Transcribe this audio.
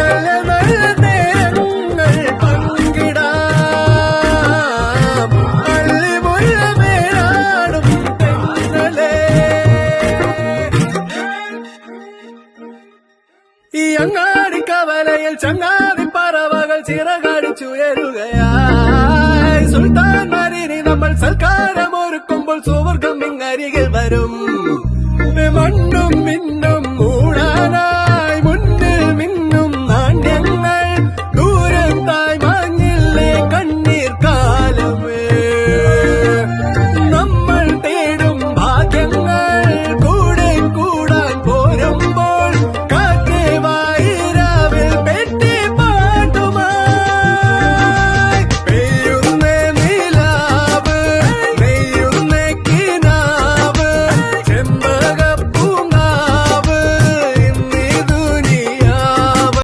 നല്ല നല്ല നേരങ്ങൾ പങ്കിടാം അള്ളിമുള്ള മേലാടും തെന്നലേ. ഈ അങ്ങാടി കവലയിൽ ചങ്ങാതി പറവകൾ ചിറകടിച്ചുയരുകയായി. സുൽത്താൻമാരിനി നമ്മൾ സൽക്കാരമൊരുക്കുമ്പോൾ സുവർഗം ഇങ്ങരികിൽ വരും.